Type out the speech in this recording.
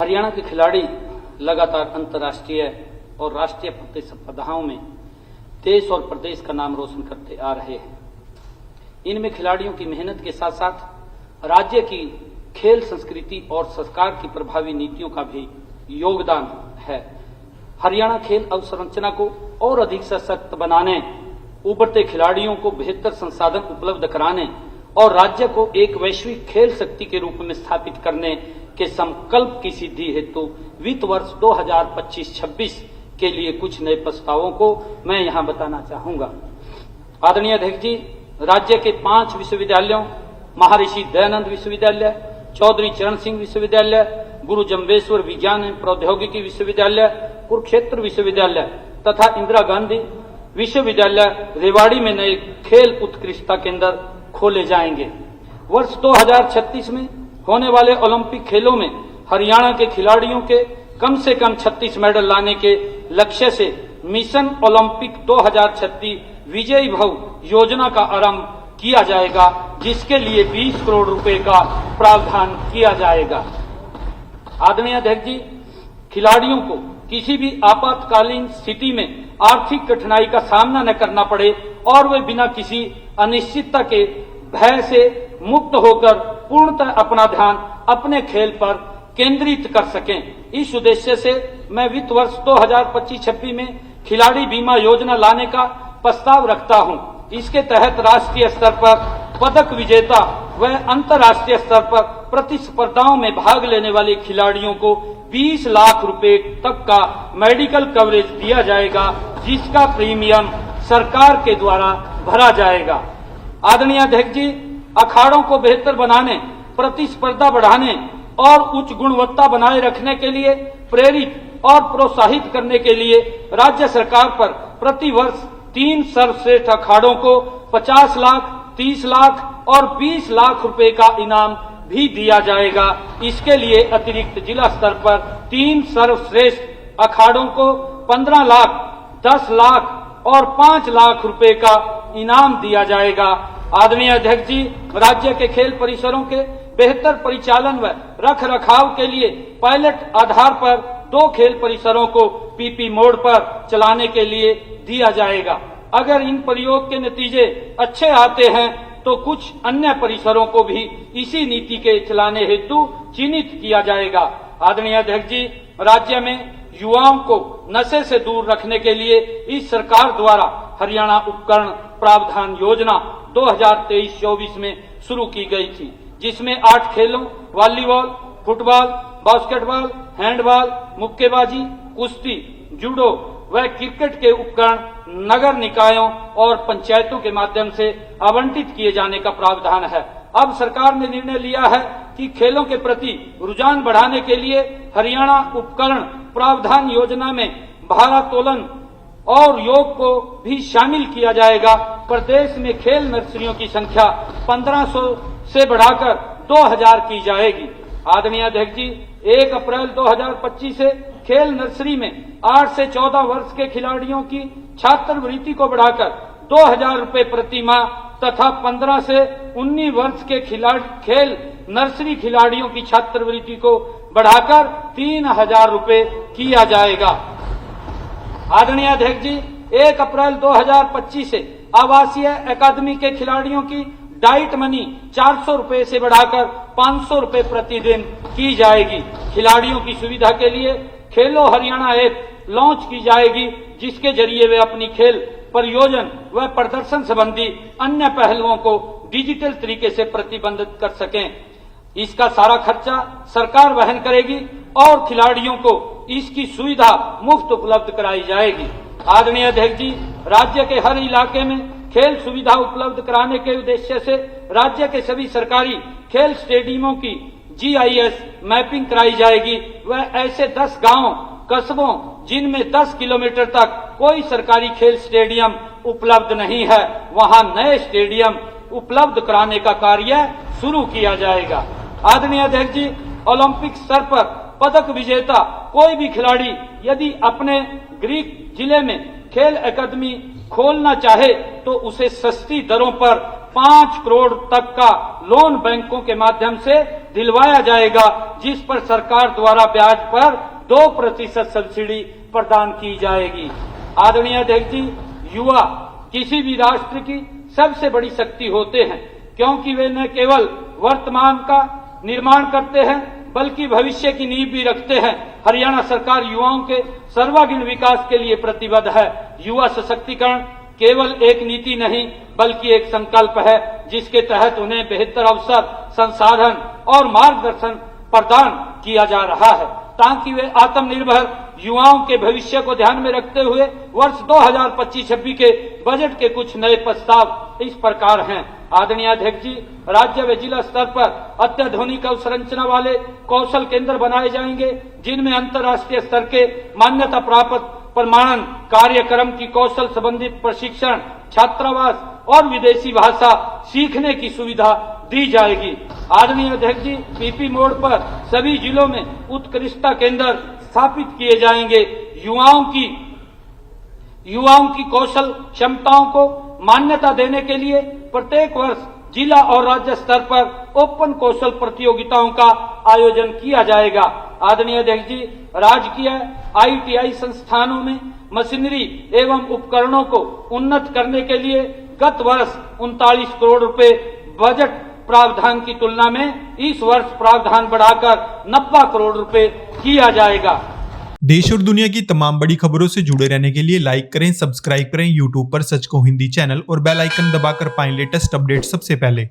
हरियाणा के खिलाड़ी लगातार अंतर्राष्ट्रीय और राष्ट्रीय प्रतिस्पर्धाओं में देश और प्रदेश का नाम रोशन करते आ रहे हैं। इनमें खिलाड़ियों की मेहनत के साथ साथ राज्य की खेल संस्कृति और सरकार की प्रभावी नीतियों का भी योगदान है। हरियाणा खेल अवसंरचना को और अधिक सशक्त बनाने, उभरते खिलाड़ियों को बेहतर संसाधन उपलब्ध कराने और राज्य को एक वैश्विक खेल शक्ति के रूप में स्थापित करने के संकल्प की सिद्धि हेतु वित्त वर्ष 2025-26 के लिए कुछ नए प्रस्तावों को मैं यहां बताना चाहूंगा। आदरणीय अध्यक्ष जी, राज्य के 5 विश्वविद्यालयों महर्षि दयानंद विश्वविद्यालय, चौधरी चरण सिंह विश्वविद्यालय, गुरु जम्बेश्वर विज्ञान एवं प्रौद्योगिकी विश्वविद्यालय, कुरुक्षेत्र विश्वविद्यालय तथा इंदिरा गांधी विश्वविद्यालय रेवाड़ी में नए खेल उत्कृष्टता केंद्र खोले जाएंगे। वर्ष 2036 में होने वाले ओलंपिक खेलों में हरियाणा के खिलाड़ियों के कम से कम 36 मेडल लाने के लक्ष्य से मिशन ओलंपिक 2036 विजयी भव योजना का आरंभ किया जाएगा, जिसके लिए 20 करोड़ रुपए का प्रावधान किया जाएगा। आदरणीय अध्यक्ष जी, खिलाड़ियों को किसी भी आपातकालीन स्थिति में आर्थिक कठिनाई का सामना न करना पड़े और वे बिना किसी अनिश्चितता के भय से मुक्त होकर पूर्णतः अपना ध्यान अपने खेल पर केंद्रित कर सकें। इस उद्देश्य से मैं वित्त वर्ष 2025-26 में खिलाड़ी बीमा योजना लाने का प्रस्ताव रखता हूं। इसके तहत राष्ट्रीय स्तर पर पदक विजेता व अंतर्राष्ट्रीय स्तर पर प्रतिस्पर्धाओं में भाग लेने वाले खिलाड़ियों को 20 लाख रुपए तक का मेडिकल कवरेज दिया जाएगा, जिसका प्रीमियम सरकार के द्वारा भरा जाएगा। आदरणीय अध्यक्ष जी, अखाड़ों को बेहतर बनाने, प्रतिस्पर्धा बढ़ाने और उच्च गुणवत्ता बनाए रखने के लिए प्रेरित और प्रोत्साहित करने के लिए राज्य सरकार पर प्रति वर्ष 3 सर्वश्रेष्ठ अखाड़ों को 50 लाख, 30 लाख और 20 लाख रुपए का इनाम भी दिया जाएगा। इसके लिए अतिरिक्त जिला स्तर पर 3 सर्वश्रेष्ठ अखाड़ों को 15 लाख, 10 लाख और 5 लाख रुपए का इनाम दिया जाएगा। आदरणीय अध्यक्ष जी, राज्य के खेल परिसरों के बेहतर परिचालन व रख रखाव के लिए पायलट आधार पर 2 खेल परिसरों को पीपी मोड पर चलाने के लिए दिया जाएगा। अगर इन प्रयोग के नतीजे अच्छे आते हैं तो कुछ अन्य परिसरों को भी इसी नीति के चलाने हेतु चिन्हित किया जाएगा। आदरणीय अध्यक्ष जी, राज्य में युवाओं को नशे से दूर रखने के लिए इस सरकार द्वारा हरियाणा उपकरण प्रावधान योजना 2023-24 में शुरू की गई थी, जिसमें 8 खेलों वॉलीबॉल, फुटबॉल, बास्केटबॉल, हैंडबॉल, मुक्केबाजी, कुश्ती, जूडो व क्रिकेट के उपकरण नगर निकायों और पंचायतों के माध्यम से आवंटित किए जाने का प्रावधान है। अब सरकार ने निर्णय लिया है कि खेलों के प्रति रुझान बढ़ाने के लिए हरियाणा उपकरण प्रावधान योजना में भारोत्तोलन और योग को भी शामिल किया जाएगा। प्रदेश में खेल नर्सरियों की संख्या 1500 से बढ़ाकर 2000 की जाएगी। आदरणीय अध्यक्ष जी, 1 अप्रैल 2025 से खेल नर्सरी में 8 से 14 वर्ष के खिलाड़ियों की छात्रवृत्ति को बढ़ाकर 2000 रुपए प्रति माह तथा 15 से 19 वर्ष के खेल नर्सरी खिलाड़ियों की छात्रवृत्ति को बढ़ाकर 3000 रुपए किया जाएगा। आदरणीय अध्यक्ष जी, 1 अप्रैल 2025 से आवासीय अकादमी के खिलाड़ियों की डाइट मनी 400 रुपए से बढ़ाकर 500 रुपए प्रतिदिन की जाएगी। खिलाड़ियों की सुविधा के लिए खेलो हरियाणा ऐप लॉन्च की जाएगी, जिसके जरिए वे अपनी खेल परियोजन व प्रदर्शन संबंधी अन्य पहलुओं को डिजिटल तरीके से प्रतिबंधित कर सकें। इसका सारा खर्चा सरकार वहन करेगी और खिलाड़ियों को इसकी सुविधा मुफ्त उपलब्ध कराई जाएगी। आदरणीय अध्यक्ष जी, राज्य के हर इलाके में खेल सुविधा उपलब्ध कराने के उद्देश्य से राज्य के सभी सरकारी खेल स्टेडियमों की GIS मैपिंग कराई जाएगी व ऐसे 10 गांवों, कस्बों जिनमें 10 किलोमीटर तक कोई सरकारी खेल स्टेडियम उपलब्ध नहीं है, वहां नए स्टेडियम उपलब्ध कराने का कार्य शुरू किया जाएगा। आदरणीय अध्यक्ष जी, ओलंपिक स्तर पर पदक विजेता कोई भी खिलाड़ी यदि अपने गृह जिले में खेल अकादमी खोलना चाहे तो उसे सस्ती दरों पर 5 करोड़ तक का लोन बैंकों के माध्यम से दिलवाया जाएगा, जिस पर सरकार द्वारा ब्याज पर 2% सब्सिडी प्रदान की जाएगी। आदरणीय अध्यक्ष जी, युवा किसी भी राष्ट्र की सबसे बड़ी शक्ति होते हैं, क्योंकि वे न केवल वर्तमान का निर्माण करते हैं बल्कि भविष्य की नींव भी रखते हैं। हरियाणा सरकार युवाओं के सर्वांगीण विकास के लिए प्रतिबद्ध है। युवा सशक्तिकरण केवल एक नीति नहीं बल्कि एक संकल्प है, जिसके तहत उन्हें बेहतर अवसर, संसाधन और मार्गदर्शन प्रदान किया जा रहा है, ताकि वे आत्मनिर्भर युवाओं के भविष्य को ध्यान में रखते हुए वर्ष 2025-26 के बजट के कुछ नए प्रस्ताव इस प्रकार हैं। आदरणीय अध्यक्ष जी, राज्य व जिला स्तर पर अत्याधुनिक अवसंरचना वाले कौशल केंद्र बनाए जाएंगे, जिनमें अंतर्राष्ट्रीय स्तर के मान्यता प्राप्त प्रमाणन कार्यक्रम की कौशल संबंधित प्रशिक्षण, छात्रावास और विदेशी भाषा सीखने की सुविधा दी जाएगी। आदरणीय अध्यक्ष जी, पीपी मोड पर सभी जिलों में उत्कृष्टता केंद्र स्थापित किए जाएंगे। युवाओं की कौशल क्षमताओं को मान्यता देने के लिए प्रत्येक वर्ष जिला और राज्य स्तर पर ओपन कौशल प्रतियोगिताओं का आयोजन किया जाएगा। आदरणीय अध्यक्ष जी, राजकीय ITI संस्थानों में मशीनरी एवं उपकरणों को उन्नत करने के लिए गत वर्ष 39 करोड़ रुपए बजट प्रावधान की तुलना में इस वर्ष प्रावधान बढ़ाकर 90 करोड़ रुपए किया जाएगा। देश और दुनिया की तमाम बड़ी खबरों से जुड़े रहने के लिए लाइक करें, सब्सक्राइब करें यूट्यूब पर सच को हिंदी चैनल और बेल आइकन दबाकर पाएं लेटेस्ट अपडेट सबसे पहले।